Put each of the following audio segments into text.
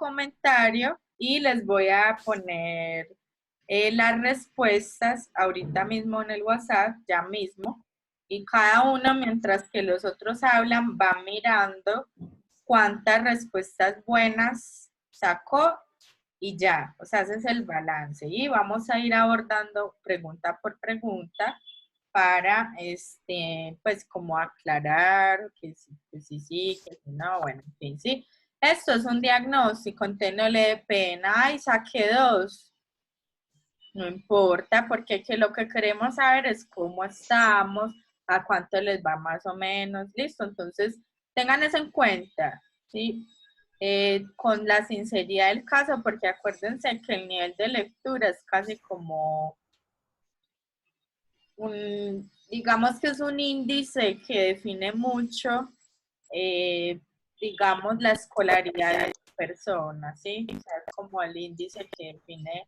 comentario y les voy a poner las respuestas ahorita mismo en el WhatsApp, ya mismo, y cada uno mientras que los otros hablan va mirando cuántas respuestas buenas sacó y ya, o sea, ese es el balance. Y vamos a ir abordando pregunta por pregunta para, pues, como aclarar que sí, que sí, sí, que sí, no, bueno, en fin, sí. Esto es un diagnóstico, entonces no le dé pena, ay, saqué 2. No importa, porque que lo que queremos saber es cómo estamos, a cuánto les va más o menos, listo. Entonces, tengan eso en cuenta, ¿sí? Con la sinceridad del caso, porque acuérdense que el nivel de lectura es casi como digamos que es un índice que define mucho, digamos, la escolaridad de las personas, ¿sí? O sea, es como el índice que define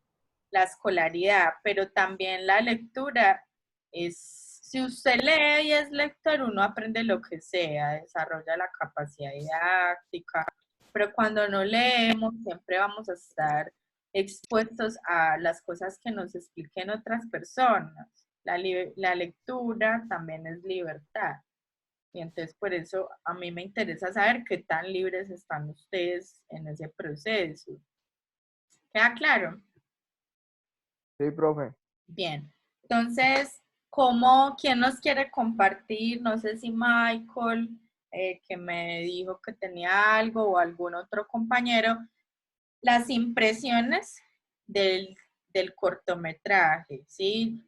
la escolaridad, pero también la lectura es, si usted lee y es lector, uno aprende lo que sea, desarrolla la capacidad didáctica, pero cuando no leemos siempre vamos a estar expuestos a las cosas que nos expliquen otras personas. La lectura también es libertad. Y entonces por eso a mí me interesa saber qué tan libres están ustedes en ese proceso. ¿Queda claro? Sí, profe. Bien. Entonces, quién nos quiere compartir? No sé si Michael, que me dijo que tenía algo, o algún otro compañero, las impresiones del cortometraje, ¿sí?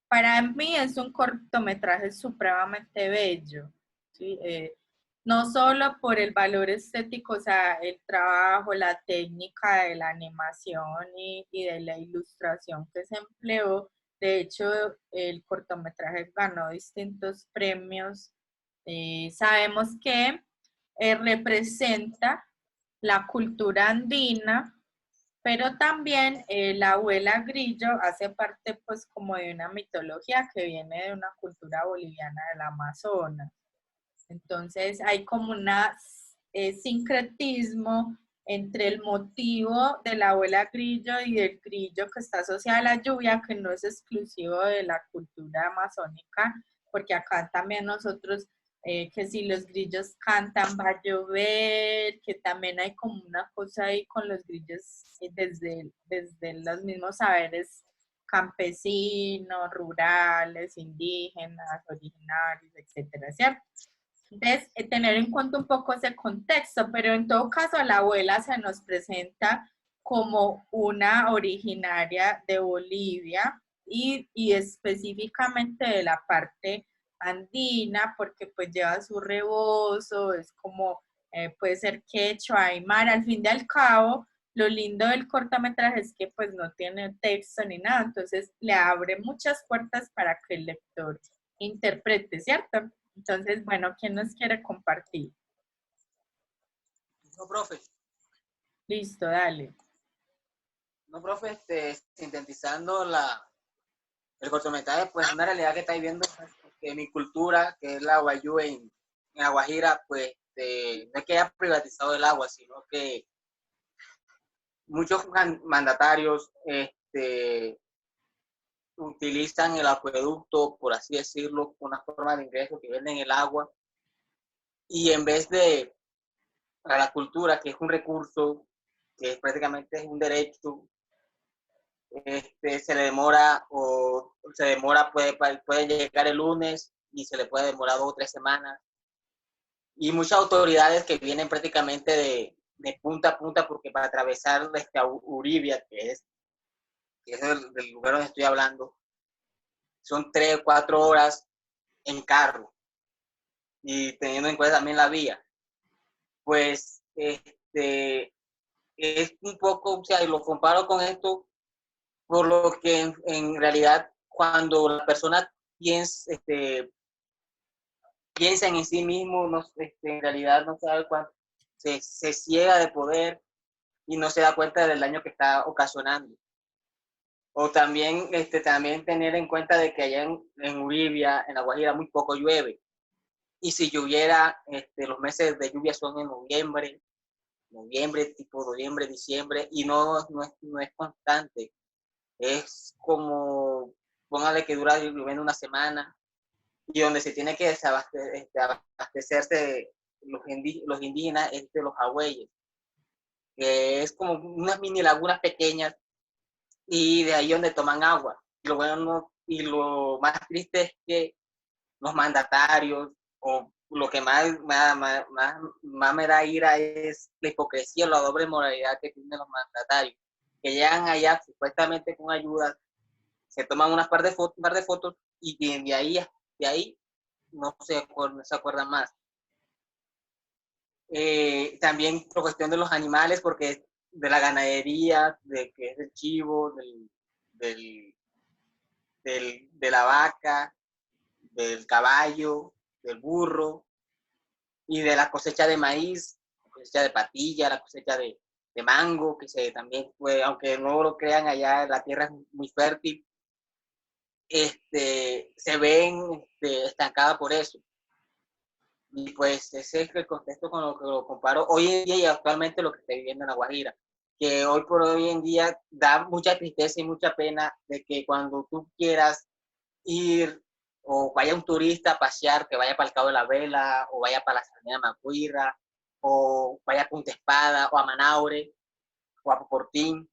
Para mí es un cortometraje supremamente bello, ¿sí? No solo por el valor estético, o sea, el trabajo, la técnica de la animación y de la ilustración que se empleó. De hecho, el cortometraje ganó distintos premios. Sabemos que representa la cultura andina, pero también la abuela Grillo hace parte pues como de una mitología que viene de una cultura boliviana del Amazonas. Entonces hay como un sincretismo entre el motivo de la abuela Grillo y del grillo que está asociado a la lluvia, que no es exclusivo de la cultura amazónica, porque acá también nosotros, que si los grillos cantan va a llover, que también hay como una cosa ahí con los grillos desde los mismos saberes campesinos, rurales, indígenas, originarios, etcétera, ¿cierto? Entonces, tener en cuenta un poco ese contexto, pero en todo caso la abuela se nos presenta como una originaria de Bolivia y específicamente de la parte andina, porque pues lleva su rebozo, es como, puede ser quechua, aymara, al fin y al cabo, lo lindo del cortometraje es que pues no tiene texto ni nada, entonces le abre muchas puertas para que el lector interprete, ¿cierto? Entonces, bueno, ¿quién nos quiere compartir? No, profe. Listo, dale. No, profe, sintetizando el cortometraje, pues una realidad que estáis viendo, que mi cultura, que es la Guayú en La Guajira, pues no es que haya privatizado el agua, sino que muchos mandatarios utilizan el acueducto, por así decirlo, una forma de ingreso que venden el agua, y en vez de a la cultura, que es un recurso, que prácticamente es un derecho, se demora, puede llegar el lunes y se le puede demorar 2 o 3 semanas. Y muchas autoridades que vienen prácticamente de punta a punta, porque para atravesar Uribia, que es del lugar donde estoy hablando, son 3 o 4 horas en carro, y teniendo en cuenta también la vía, pues es un poco, o sea, y lo comparo con esto, por lo que en realidad cuando la persona piensa, piensan en sí mismo, no, en realidad no sabe cuánto, se ciega de poder y no se da cuenta del daño que está ocasionando. O también, también tener en cuenta de que allá en Uribia, en La Guajira, muy poco llueve. Y si lloviera, los meses de lluvia son en noviembre, noviembre, tipo noviembre, diciembre, y no es constante. Es como, póngale que dura lloviendo una semana, y donde se tiene que abastecerse los indígenas es de los agüeyes, que es como unas mini lagunas pequeñas, y de ahí donde toman agua. Lo bueno y lo más triste es que los mandatarios, o lo que más me da ira es la hipocresía, la doble moralidad que tienen los mandatarios, que llegan allá supuestamente con ayuda, se toman un par de fotos y de ahí no se acuerdan más. También por cuestión de los animales, porque de la ganadería, de que es el chivo, del, de la vaca, del caballo, del burro, y de la cosecha de maíz, la cosecha de patilla, la cosecha de mango, que también, pues, aunque no lo crean, allá la tierra es muy fértil, se ven estancadas por eso. Y pues ese es el contexto con lo que lo comparo hoy en día y actualmente lo que está viviendo en La Guajira, que hoy por hoy en día da mucha tristeza y mucha pena de que cuando tú quieras ir, o vaya un turista a pasear, que vaya para el Cabo de la Vela, o vaya para la Salina de Macuirra, o vaya a Punta Espada, o a Manaure, o a Poportín,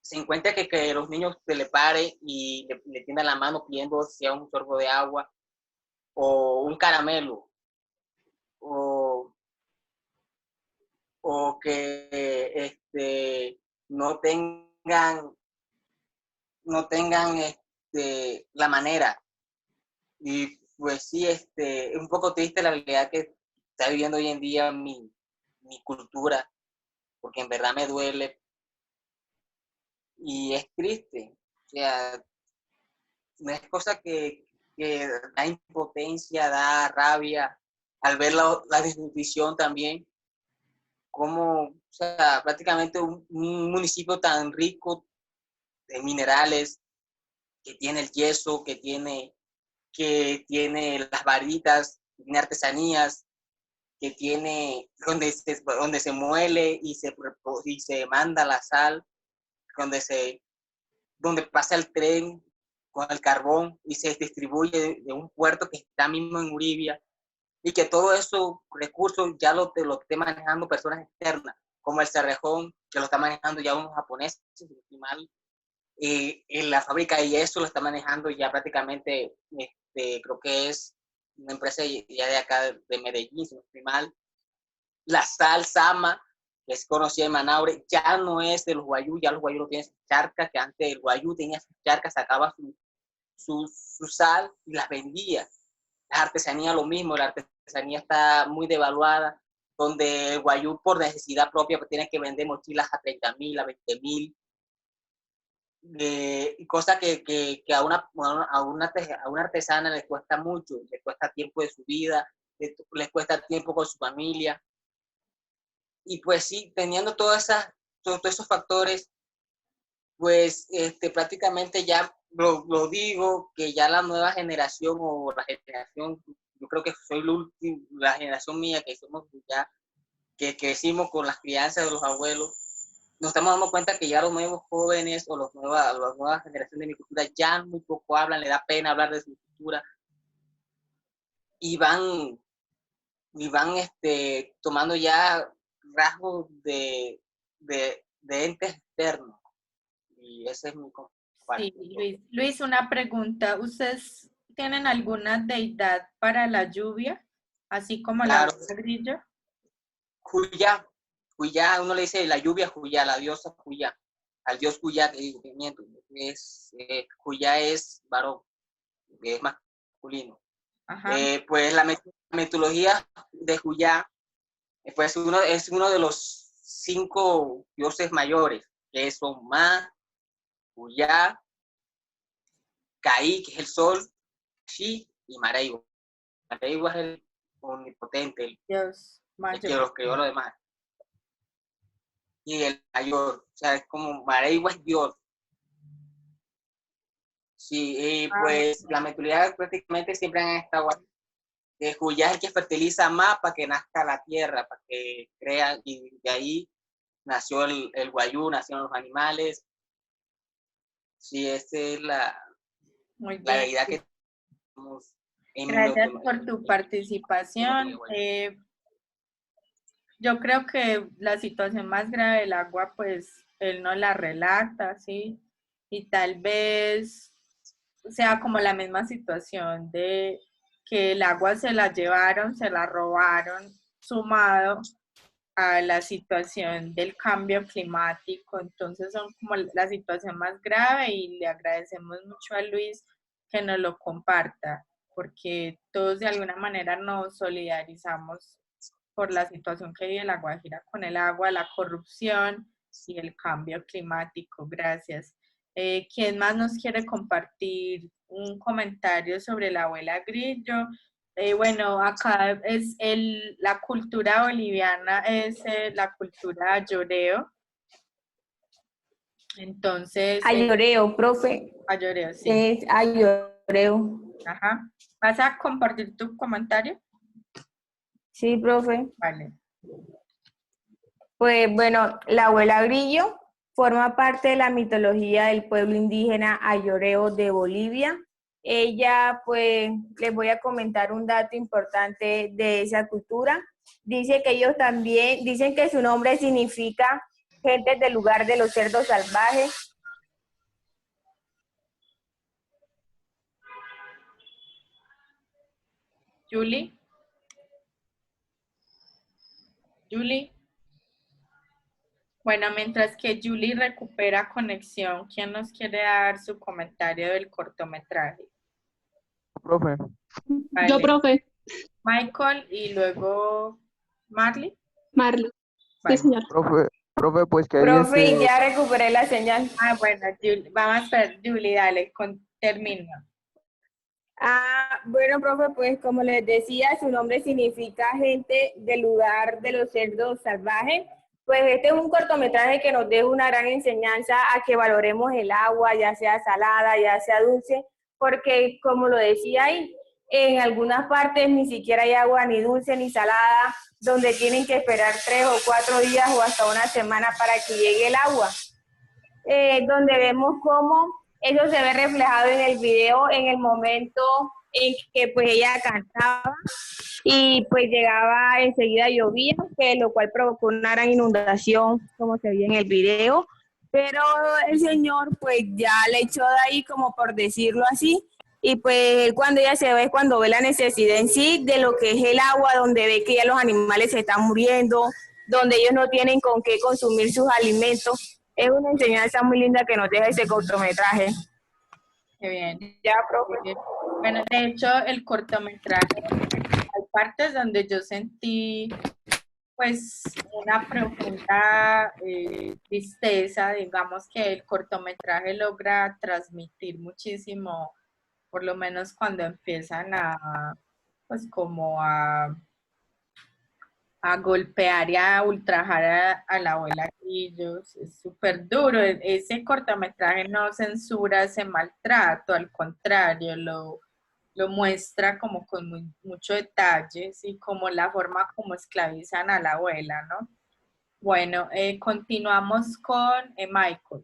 se encuentra que los niños se le pare y le tiendan la mano pidiendo sea un sorbo de agua, o un caramelo, o, o que no tengan, la manera. Y pues sí, es un poco triste la realidad que está viviendo hoy en día mi cultura, porque en verdad me duele y es triste. O sea, no es cosa que da impotencia, da rabia al ver la desnutrición también, como, o sea, prácticamente un municipio tan rico de minerales, que tiene el yeso, que tiene las varitas, que tiene artesanías, que tiene donde se muele y se manda la sal, donde donde pasa el tren con el carbón y se distribuye de un puerto que está mismo en Uribia, y que todo esos recursos ya lo esté manejando personas externas, como el Cerrejón, que lo está manejando ya unos japoneses, si no estoy mal, en la fábrica y eso lo está manejando ya prácticamente, creo que es una empresa ya de acá de Medellín, si no estoy mal. La sal Sama, que es conocida en Manaure, ya no es de los guayú, ya los guayú no tienen sus charcas, que antes el guayú tenía sus charcas, sacaba su sal y las vendía. La artesanía lo mismo, la artesanía está muy devaluada, donde el guayú por necesidad propia pues, tiene que vender mochilas a 30,000, a 20,000, cosa que a una artesana le cuesta mucho, le cuesta tiempo de su vida, le cuesta tiempo con su familia. Y pues sí, teniendo todos esos factores, pues prácticamente ya lo digo, que ya la nueva generación o la generación, yo creo que soy la generación mía, que somos ya, que crecimos con las crianzas de los abuelos, nos estamos dando cuenta que ya los nuevos jóvenes o las nuevas generaciones de mi cultura ya muy poco hablan, le da pena hablar de su cultura y van tomando ya rasgos de entes externos. Y ese es mi Sí, compartido. Luis, una pregunta. ¿Ustedes tienen alguna deidad para la lluvia, así como la Claro, bola grillo? Juyá, Juyá, uno le dice la lluvia Juyá, la diosa Juyá, al dios Juyá, Juyá es varón, es masculino. Ajá. Pues la mitología de Juyá pues es uno de los 5 dioses mayores, que son Ma, Juyá, Caí, que es el sol, Shi y Mareiwa. Mareiwa es el omnipotente, Dios el que mayor. los creó los demás. Y el mayor, o sea, es como Mareiwa es Dios. Sí, y Ah, pues la mitología prácticamente siempre han estado ahí. El Juyá es el que fertiliza más para que nazca la tierra, para que crea, y de ahí nació el guayú, nacieron los animales. Sí, esa es Muy la bien. realidad que tenemos Gracias por tu participación. Yo creo que la situación más grave del agua, pues, él no la relata, ¿sí? Y tal vez sea como la misma situación de que el agua se la llevaron, se la robaron, sumado a la situación del cambio climático. Entonces son como la situación más grave y le agradecemos mucho a Luis que nos lo comparta, porque todos de alguna manera nos solidarizamos por la situación que vive La Guajira con el agua, la corrupción y el cambio climático. Gracias. ¿Quién más nos quiere compartir un comentario sobre la abuela Grillo? Bueno, acá es la cultura boliviana, es la cultura ayoreo. Entonces, Ayoreo, profe. ayoreo, sí. Es ayoreo. Ajá. ¿Vas a compartir tu comentario? Sí, profe. Vale. Pues bueno, la abuela Grillo forma parte de la mitología del pueblo indígena ayoreo de Bolivia. Ella, pues, les voy a comentar un dato importante de esa cultura. Dice que ellos también, dicen que su nombre significa gente del lugar de los cerdos salvajes. Julie. Julie. Bueno, mientras que Julie recupera conexión, ¿quién nos quiere dar su comentario del cortometraje? Profe. Vale. Yo, profe. Michael y luego Marley. Marley. Vale. Sí, señor. Profe, pues que ahí Profe, ya recuperé la señal. Ah, bueno, Julie, vamos a ver, Julie, dale, termina. Bueno, profe, pues como les decía, su nombre significa gente del lugar de los cerdos salvajes. Pues este es un cortometraje que nos deja una gran enseñanza a que valoremos el agua, ya sea salada, ya sea dulce, porque como lo decía ahí, en algunas partes ni siquiera hay agua ni dulce ni salada, donde tienen que esperar 3 o 4 días o hasta una semana para que llegue el agua. Donde vemos cómo eso se ve reflejado en el video en el momento en que pues ella cantaba y pues llegaba enseguida llovía, que lo cual provocó una gran inundación, como se ve en el video, pero el señor pues ya le echó de ahí, como por decirlo así, y pues cuando ella se ve, cuando ve la necesidad en sí de lo que es el agua, donde ve que ya los animales se están muriendo, donde ellos no tienen con qué consumir sus alimentos. Es una enseñanza muy linda que nos deja ese cortometraje. Qué bien. Ya, profe. Bueno, de hecho, el cortometraje, hay partes donde yo sentí, pues, una profunda tristeza. Digamos que el cortometraje logra transmitir muchísimo, por lo menos cuando empiezan pues, como a golpear y a ultrajar a la abuela Grillo. Es súper duro. Ese cortometraje no censura ese maltrato, al contrario, lo muestra como con mucho detalle, y como la forma como esclavizan a la abuela, ¿no? Bueno, continuamos con Michael.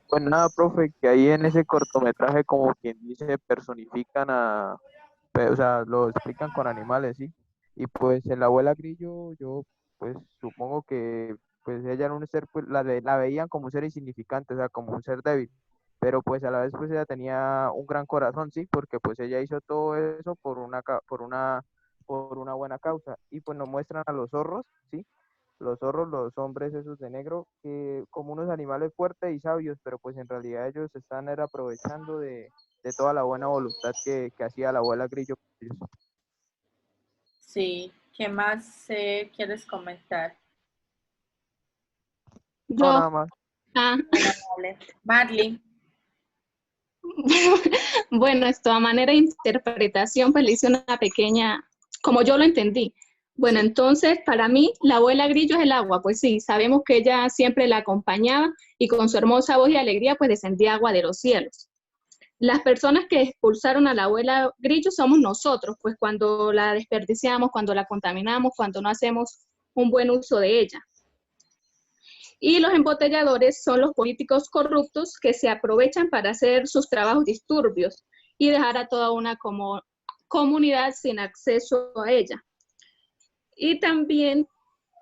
pues nada, profe, que ahí en ese cortometraje, como quien dice, personifican o sea, lo explican con animales, ¿sí? Y pues en la abuela Grillo, yo pues supongo que pues ella era un ser, pues la veían como un ser insignificante, o sea, como un ser débil, pero pues a la vez pues ella tenía un gran corazón, ¿sí? Porque pues ella hizo todo eso por una buena causa. Y pues nos muestran a los zorros, ¿sí? Los zorros, los hombres esos de negro, que como unos animales fuertes y sabios, pero pues en realidad ellos están era aprovechando de toda la buena voluntad que hacía la abuela Grillo. Sí, ¿qué más quieres comentar? No, nada Yo. más. Bueno, vale. Marley. Bueno, esto a manera de interpretación, pues le hice una pequeña, como yo lo entendí. Bueno, Sí. entonces, para mí, la abuela Grillo es el agua, pues sí, sabemos que ella siempre la acompañaba y con su hermosa voz y alegría, pues descendía agua de los cielos. las personas que expulsaron a la abuela Grillo somos nosotros, pues cuando la desperdiciamos, cuando la contaminamos, cuando no hacemos un buen uso de ella. Y los embotelladores son los políticos corruptos que se aprovechan para hacer sus trabajos disturbios y dejar a toda una comunidad sin acceso a ella. Y también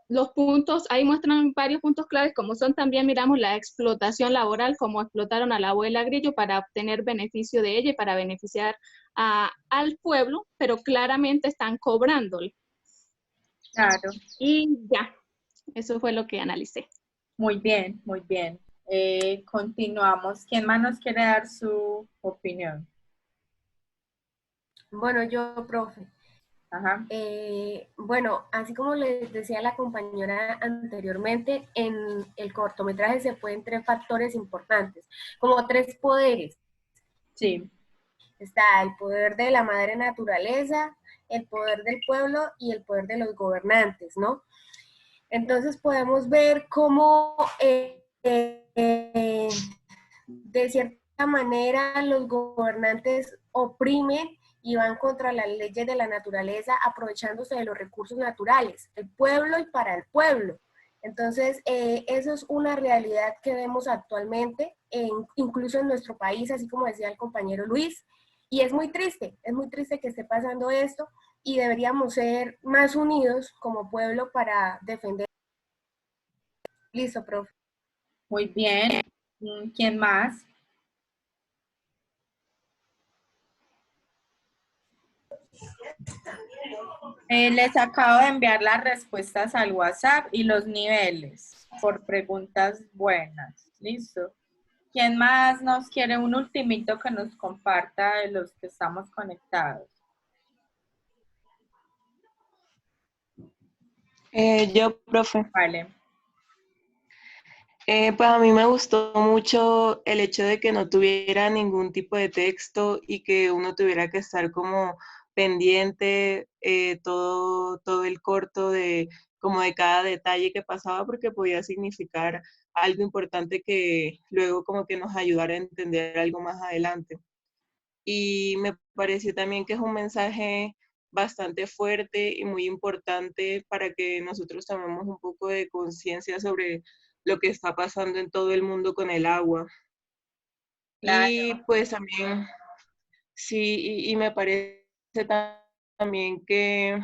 los puntos, ahí muestran varios puntos claves, como son también, miramos la explotación laboral, como explotaron a la abuela Grillo para obtener beneficio de ella y para beneficiar al pueblo, pero claramente están cobrándole. Claro. Y ya, eso fue lo que analicé. Muy bien, muy bien. Continuamos. ¿Quién más nos quiere dar su opinión? Bueno, yo, profe. Ajá. Bueno, así como les decía la compañera anteriormente, en el cortometraje se pueden tres factores importantes, como tres poderes. Sí. Está el poder de la madre naturaleza, el poder del pueblo y el poder de los gobernantes, ¿no? Entonces podemos ver cómo de cierta manera los gobernantes oprimen y van contra las leyes de la naturaleza, aprovechándose de los recursos naturales, el pueblo y para el pueblo. Entonces, eso es una realidad que vemos actualmente, incluso en nuestro país, así como decía el compañero Luis, y es muy triste que esté pasando esto, y deberíamos ser más unidos como pueblo para defender. Listo, profe. Muy bien. ¿Quién más? Les acabo de enviar las respuestas al WhatsApp y los niveles por preguntas buenas. ¿Listo? ¿Quién más nos quiere un ultimito que nos comparta de los que estamos conectados? Yo, profe. Vale. Pues a mí me gustó mucho el hecho de que no tuviera ningún tipo de texto y que uno tuviera que estar como pendiente todo el corto de como de cada detalle que pasaba porque podía significar algo importante que luego como que nos ayudara a entender algo más adelante. Y me pareció también que es un mensaje bastante fuerte y muy importante para que nosotros tomemos un poco de conciencia sobre lo que está pasando en todo el mundo con el agua. Claro. Y pues también, sí, y me parece también que,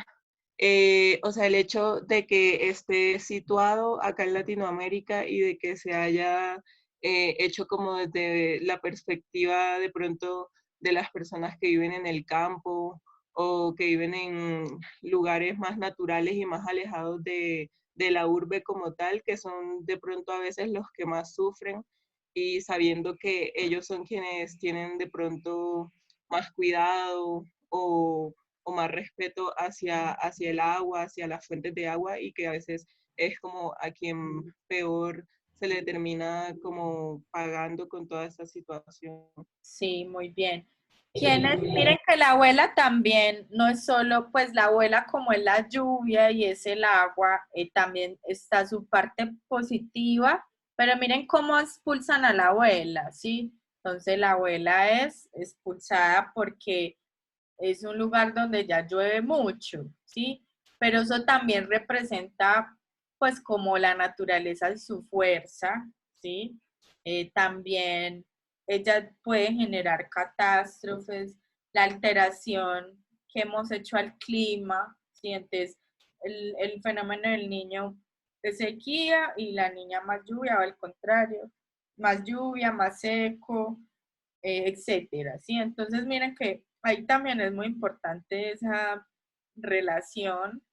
o sea, el hecho de que esté situado acá en Latinoamérica y de que se haya hecho como desde la perspectiva de pronto de las personas que viven en el campo o que viven en lugares más naturales y más alejados de la urbe como tal, que son de pronto a veces los que más sufren y sabiendo que ellos son quienes tienen de pronto más cuidado o más respeto hacia el agua, hacia las fuentes de agua y que a veces es como a quien peor se le termina como pagando con toda esta situación. Sí, muy bien. Miren que la abuela también no es solo, pues la abuela como es la lluvia y es el agua, también está su parte positiva, pero miren cómo expulsan a la abuela, ¿sí? Entonces la abuela es expulsada porque es un lugar donde ya llueve mucho, ¿sí? Pero eso también representa, pues, como la naturaleza y su fuerza, ¿sí? También ella puede generar catástrofes, la alteración que hemos hecho al clima, ¿sí? Entonces, el fenómeno del niño de sequía y la niña más lluvia, o al contrario, más lluvia, más seco, etcétera, ¿sí? Entonces, miren que ahí también es muy importante esa relación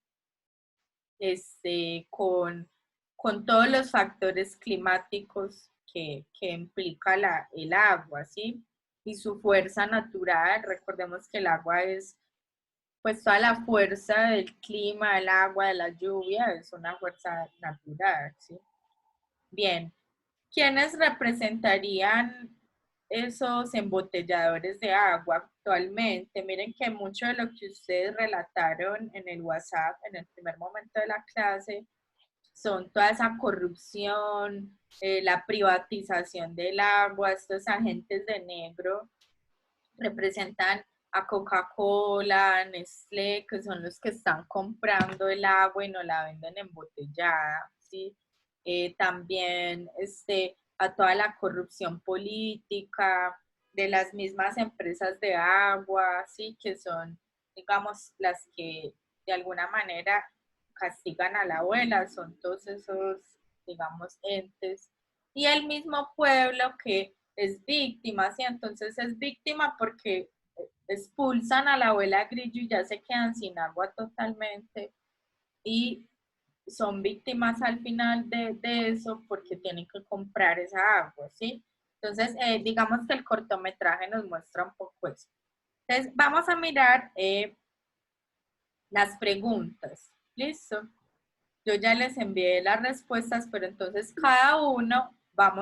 con todos los factores climáticos que implica el agua, ¿sí? Y su fuerza natural. Recordemos que el agua es, pues toda la fuerza del clima, del agua, de la lluvia, es una fuerza natural, ¿sí? Bien. ¿Quiénes representarían esos embotelladores de agua actualmente? Miren que mucho de lo que ustedes relataron en el WhatsApp en el primer momento de la clase son toda esa corrupción, la privatización del agua, estos agentes de negro representan a Coca-Cola, Nestlé, que son los que están comprando el agua y no la venden embotellada, ¿sí? También a toda la corrupción política de las mismas empresas de agua, ¿sí? Que son, digamos, las que de alguna manera castigan a la abuela, son todos esos, digamos, entes. Y el mismo pueblo que es víctima, ¿sí? Entonces es víctima porque expulsan a la abuela Grillo y ya se quedan sin agua totalmente y son víctimas al final de eso porque tienen que comprar esa agua, ¿sí? Entonces, digamos que el cortometraje nos muestra un poco eso. Entonces, vamos a mirar las preguntas, ¿listo? Yo ya les envié las respuestas, pero entonces cada uno va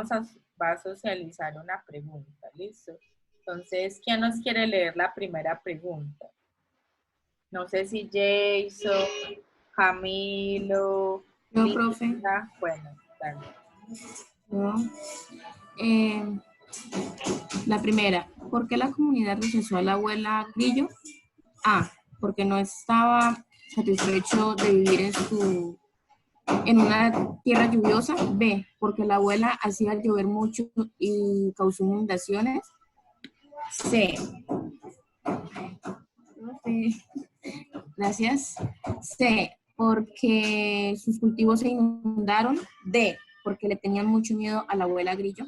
a socializar una pregunta, ¿listo? Entonces, ¿quién nos quiere leer la primera pregunta? No sé si Jason, Camilo, Yo, Lisa. profe. Bueno, dale. Yo, la primera, ¿por qué la comunidad rechazó a la abuela Grillo? A, porque no estaba satisfecho de vivir en una tierra lluviosa. B, porque la abuela hacía llover mucho y causó inundaciones. C, gracias. C, porque sus cultivos se inundaron. D, porque le tenían mucho miedo a la abuela Grillo.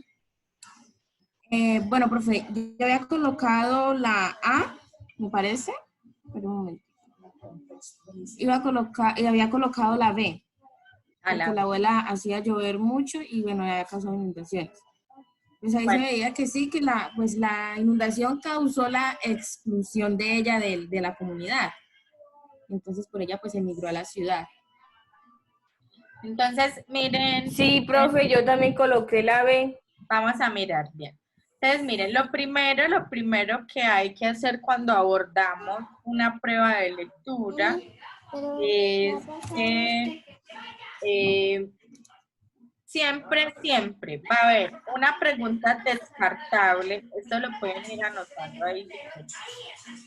Bueno, profe, yo había colocado la A, me parece. Espera un momento. Había colocado la B, porque la abuela hacía llover mucho y bueno, había causado inundaciones. Pues ahí se veía que sí, que la inundación causó la exclusión de ella de la comunidad. Entonces por ella pues emigró a la ciudad. Entonces, miren. Sí, profe, yo también coloqué la B. Vamos a mirar bien. Entonces, miren, lo primero que hay que hacer cuando abordamos una prueba de lectura es que siempre va a haber una pregunta descartable. Esto lo pueden ir anotando ahí.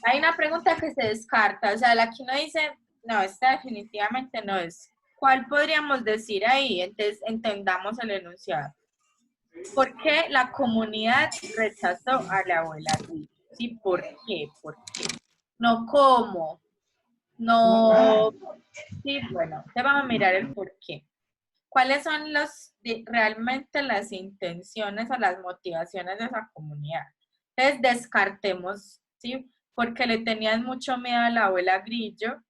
Hay una pregunta que se descarta, o sea, la que uno dice, no, esta definitivamente no es. ¿Cuál podríamos decir ahí? Entonces, entendamos el enunciado. ¿Por qué la comunidad rechazó a la abuela Grillo? ¿Sí? ¿Por qué? ¿Por qué? No cómo. No. Sí, bueno, te vamos a mirar el por qué. ¿Cuáles son realmente las intenciones o las motivaciones de esa comunidad? Entonces, descartemos, ¿sí? Porque le tenían mucho miedo a la abuela Grillo,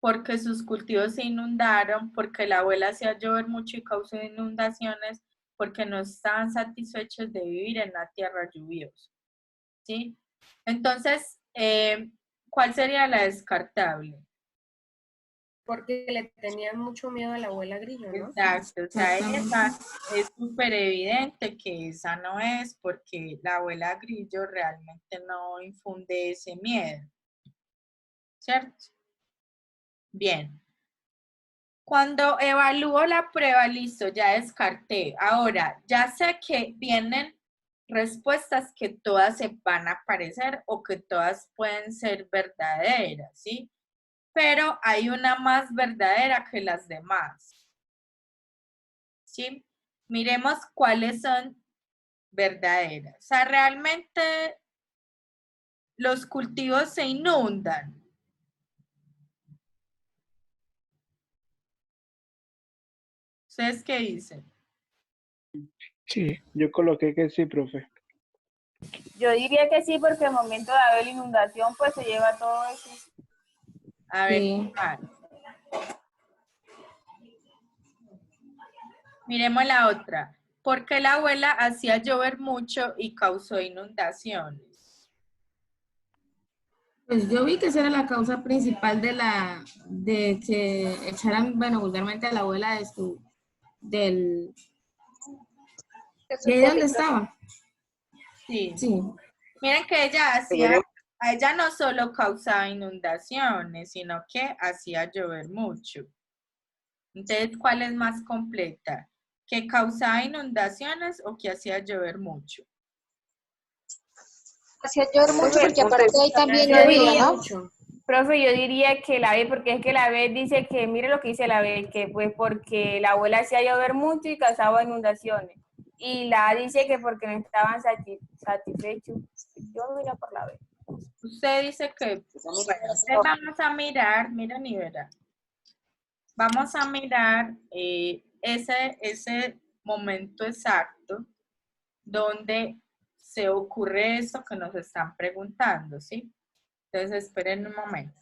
porque sus cultivos se inundaron, porque la abuela hacía llover mucho y causó inundaciones, porque no estaban satisfechos de vivir en la tierra lluviosa, ¿sí? Entonces, ¿cuál sería la descartable? Porque le tenían mucho miedo a la abuela Grillo, ¿no? Exacto, o sea, esa es súper evidente que esa no es, porque la abuela Grillo realmente no infunde ese miedo, ¿cierto? Bien. Cuando evalúo la prueba, listo, ya descarté. Ahora, ya sé que vienen respuestas que todas se van a parecer o que todas pueden ser verdaderas, ¿sí? Pero hay una más verdadera que las demás, ¿sí? Miremos cuáles son verdaderas. O sea, realmente los cultivos se inundan. ¿Ustedes qué dicen? Sí, yo coloqué que sí, profe. Yo diría que sí, porque al momento de haber inundación, pues se lleva todo eso. A ver, Sí. Miremos la otra. ¿Por qué la abuela hacía llover mucho y causó inundaciones? Pues yo vi que esa era la causa principal de que echaran, bueno, vulgarmente a la abuela de ahí donde estaba. Sí. Sí. Miren que a ella no solo causaba inundaciones, sino que hacía llover mucho. Entonces, ¿cuál es más completa? ¿Que causaba inundaciones o que hacía llover mucho? Hacía llover mucho porque aparte ahí también Yo llovía, diría, ¿no? profe, yo diría que la B, porque es que la B dice que, mire lo que dice la B, que pues porque la abuela hacía llover mucho y causaba inundaciones. Y la A dice que porque no estaban satisfechos. Yo me iría por la B. Usted dice que, bueno, entonces vamos a mirar, miren y verán. Vamos a mirar ese momento exacto donde se ocurre esto que nos están preguntando, ¿sí? Entonces, esperen un momento.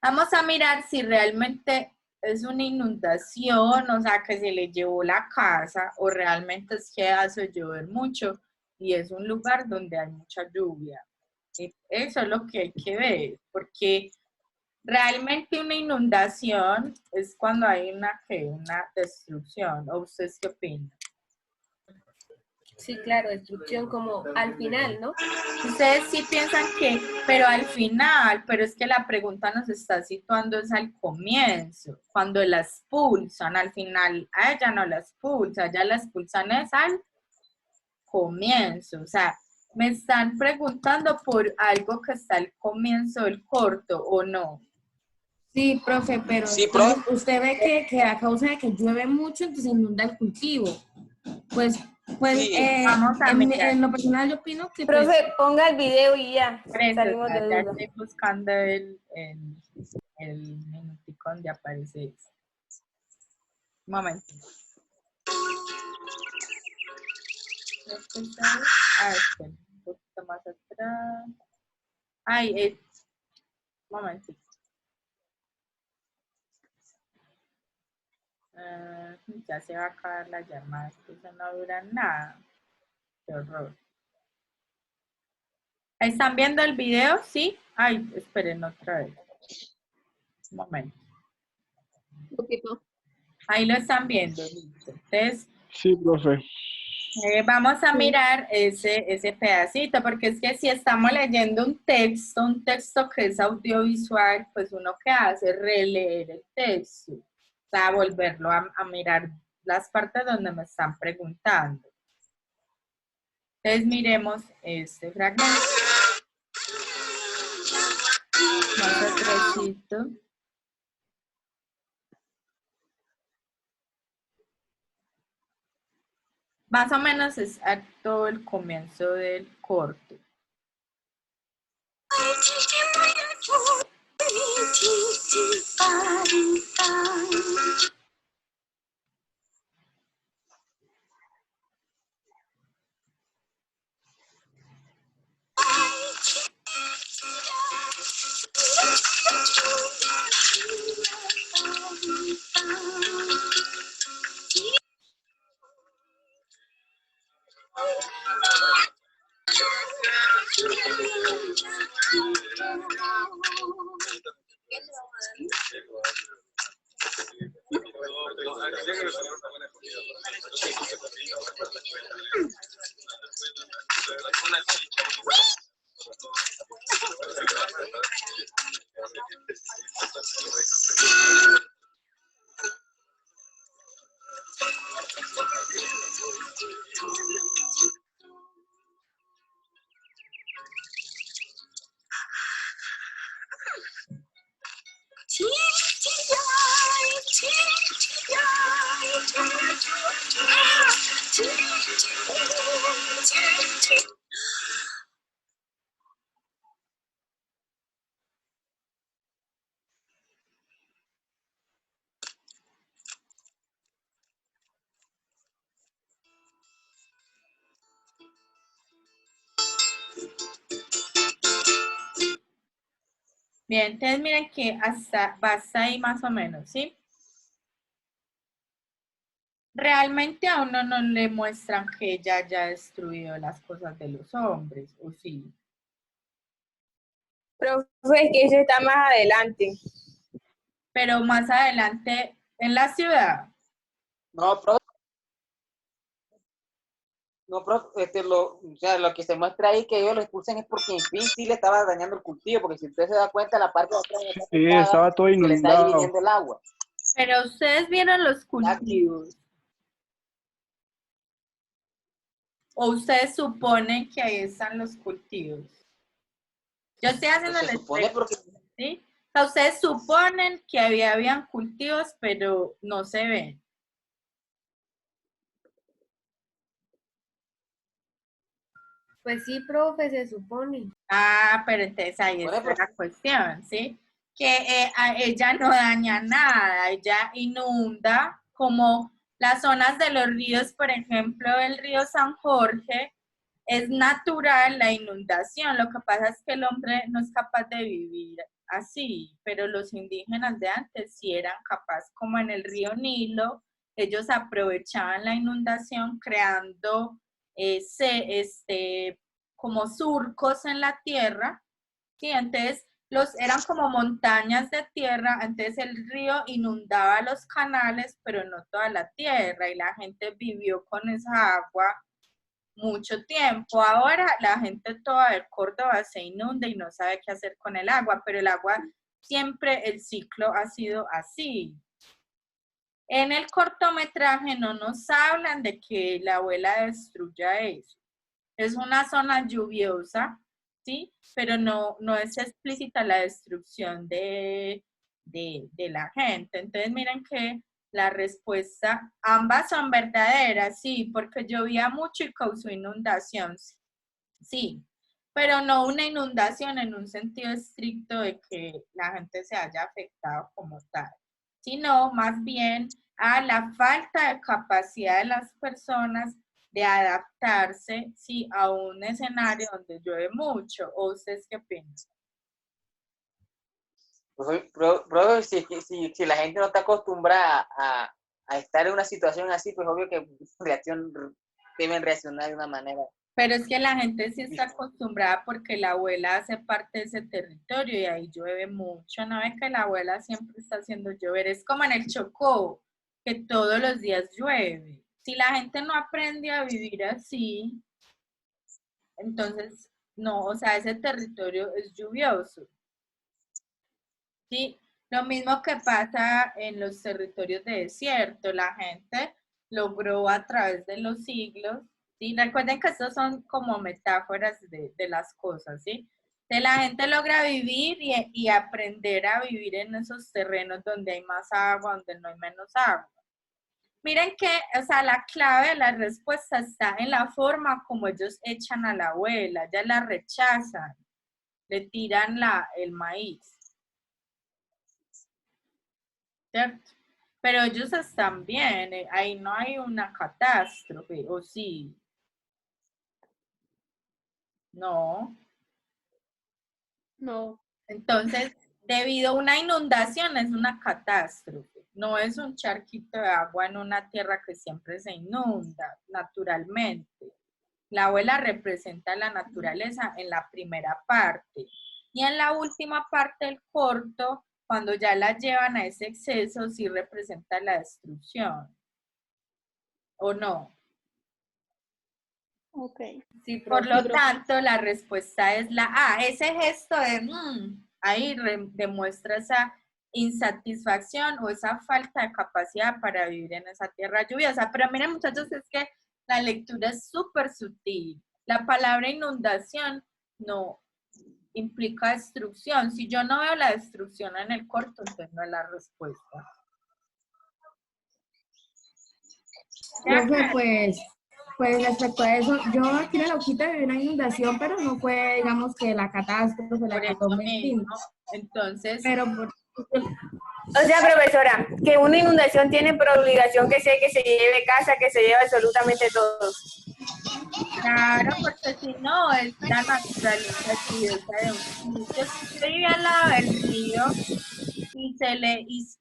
Vamos a mirar si realmente es una inundación, o sea, que se le llevó la casa, o realmente es que hace llover mucho y es un lugar donde hay mucha lluvia. Eso es lo que hay que ver, porque realmente una inundación es cuando hay una destrucción. ¿O ustedes qué opinan? Sí, claro, destrucción como al final, ¿no? Ustedes sí piensan que, pero al final, pero es que la pregunta nos está situando es al comienzo, cuando la expulsan, al final a ella no la expulsa, ya la expulsan es al comienzo, o sea, me están preguntando por algo que está al comienzo del corto, ¿o no? Sí, profe, pero Sí, entonces profe. usted ve que a causa de que llueve mucho, entonces inunda el cultivo. Pues Sí. Vamos a mirar. en lo personal yo opino que pues, Profe, ponga el video y ya, Por eso, salimos de ya duda. estoy buscando el minutico donde aparece eso. Un momento. Espera, un poquito más atrás. Ay, un momentito. Ya se va a acabar la llamada, eso no dura nada. Qué horror. ¿Están viendo el video? ¿Sí? Ay, esperen otra vez. Un momento. Ahí lo están viendo, listo. Entonces, Sí, profe. vamos a mirar ese pedacito, porque es que si estamos leyendo un texto que es audiovisual, pues uno que hace es releer el texto, o sea, volverlo a mirar las partes donde me están preguntando. Entonces miremos este fragmento. Más atrásito. Más o menos es a todo el comienzo del corto. Bien, entonces miren que hasta ahí más o menos, ¿sí? Realmente a uno no le muestran que ella haya destruido las cosas de los hombres, ¿o sí? Profe, es que eso está más adelante. Pero más adelante en la ciudad. No, profe. No, profe, o sea, lo que se muestra ahí que ellos lo expulsan es porque en fin sí le estaba dañando el cultivo, porque si usted se da cuenta, la parte de atrás Sí, estaba todo se le está inundado. dividiendo el agua. Pero ustedes vieron los cultivos. ¿O ustedes suponen que ahí están los cultivos? Yo estoy haciendo Se supone porque ¿sí? O sea, ustedes suponen que habían cultivos, pero no se ven. Pues sí, profe, se supone. Ah, pero entonces ahí Bueno, está la cuestión, ¿sí? Que ella no daña nada, ella inunda, como las zonas de los ríos, por ejemplo, el río San Jorge, es natural la inundación. Lo que pasa es que el hombre no es capaz de vivir así, pero los indígenas de antes sí eran capaces, como en el río Nilo, ellos aprovechaban la inundación creando como surcos en la tierra, ¿sí? Entonces eran como montañas de tierra, entonces el río inundaba los canales, pero no toda la tierra, y la gente vivió con esa agua mucho tiempo. Ahora la gente toda de Córdoba se inunda y no sabe qué hacer con el agua, pero el agua siempre, el ciclo ha sido así. En el cortometraje no nos hablan de que la abuela destruya eso. Es una zona lluviosa, ¿sí? Pero no es explícita la destrucción de la gente. Entonces miren que la respuesta, ambas son verdaderas, sí, porque llovía mucho y causó inundación, sí, pero no una inundación en un sentido estricto de que la gente se haya afectado como tal, sino más bien a la falta de capacidad de las personas de adaptarse, sí, a un escenario donde llueve mucho. ¿O ustedes qué piensan? si la gente no está acostumbrada a estar en una situación así, pues obvio que deben reaccionar de una manera. Pero es que la gente sí está acostumbrada porque la abuela hace parte de ese territorio y ahí llueve mucho. No ve que la abuela siempre está haciendo llover. Es como en el Chocó, que todos los días llueve. Si la gente no aprende a vivir así, entonces no, o sea, ese territorio es lluvioso. Sí, lo mismo que pasa en los territorios de desierto. La gente logró a través de los siglos, ¿sí? Recuerden que estos son como metáforas de las cosas, ¿sí? De la gente logra vivir y aprender a vivir en esos terrenos donde hay más agua, donde no hay menos agua. Miren que, o sea, la clave de la respuesta está en la forma como ellos echan a la abuela, ya la rechazan, le tiran el maíz. ¿Cierto? Pero ellos están bien, ahí no hay una catástrofe, ¿o sí? No. No. Entonces, debido a una inundación es una catástrofe, no es un charquito de agua en una tierra que siempre se inunda naturalmente. La abuela representa la naturaleza en la primera parte y en la última parte del corto, cuando ya la llevan a ese exceso, sí representa la destrucción. ¿O no? Ok. Sí, por lo tanto, la respuesta es la A. Ese gesto de ahí demuestra esa insatisfacción o esa falta de capacidad para vivir en esa tierra lluviosa. Pero miren, muchachos, es que la lectura es súper sutil. La palabra inundación no implica destrucción. Si yo no veo la destrucción en el corto, entonces no es la respuesta. Profe, pues respecto a eso, yo aquí en la hojita vi una inundación, pero no fue, digamos, que la catástrofe, la Por eso hecatombe, mismo, entonces... pero O sea, profesora, que una inundación tiene por obligación que se lleve casa, que se lleve absolutamente todo. Claro, porque si no, es la naturaleza lluviosa de un sitio. Si usted vive al lado del río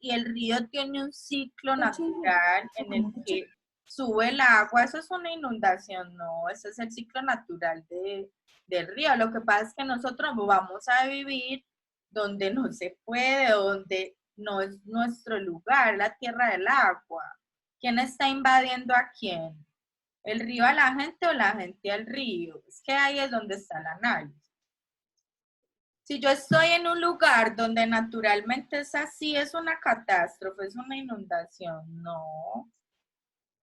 y el río tiene un ciclo natural en el que sube el agua, eso es una inundación, no, ese es el ciclo natural del río. Lo que pasa es que nosotros vamos a vivir donde no se puede, donde no es nuestro lugar, la tierra del agua. ¿Quién está invadiendo a quién? ¿El río a la gente o la gente al río? Es que ahí es donde está el análisis. Si yo estoy en un lugar donde naturalmente es así, es una catástrofe, es una inundación, no.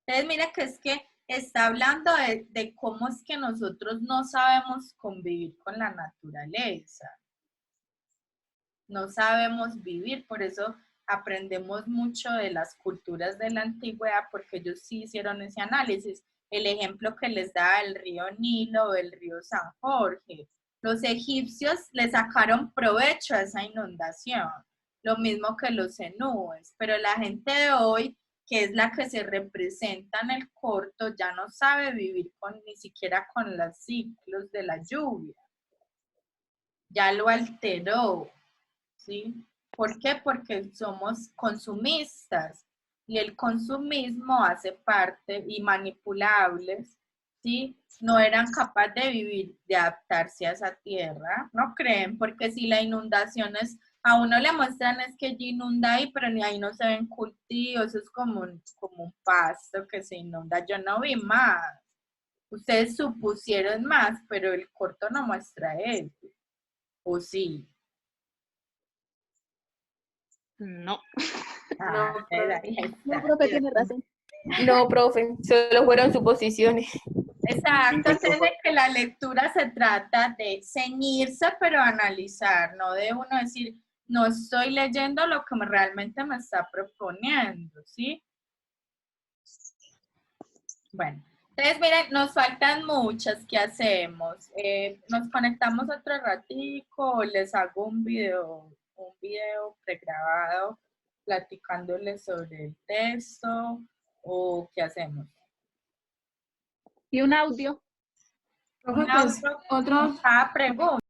Entonces, mira que es que está hablando de cómo es que nosotros no sabemos convivir con la naturaleza. no sabemos vivir, por eso aprendemos mucho de las culturas de la antigüedad, porque ellos sí hicieron ese análisis. El ejemplo que les da el río Nilo o el río San Jorge. Los egipcios le sacaron provecho a esa inundación, lo mismo que los zenúes, pero la gente de hoy, que es la que se representa en el corto, ya no sabe vivir ni siquiera con los ciclos de la lluvia. Ya lo alteró, ¿sí? ¿Por qué? Porque somos consumistas y el consumismo hace parte y manipulables, ¿sí? No eran capaces de vivir, de adaptarse a esa tierra, ¿no creen? Porque si la inundación es, a uno le muestran es que allí inunda ahí, pero ni ahí no se ven cultivos, es como un pasto que se inunda. Yo no vi más. Ustedes supusieron más, pero el corto no muestra eso. ¿O sí? No. Ah, No, ahí No, está. profe, tiene razón. No, profe, solo fueron suposiciones. Exacto, entonces de que la lectura se trata de ceñirse, pero analizar, no de uno decir, no estoy leyendo lo que realmente me está proponiendo, ¿sí? Bueno, entonces miren, nos faltan muchas, ¿qué hacemos? ¿Nos conectamos otro ratico o les hago un video pregrabado platicándoles sobre el texto o qué hacemos? Y un audio. Profe, Un pues, audio otro, con cada pregunta.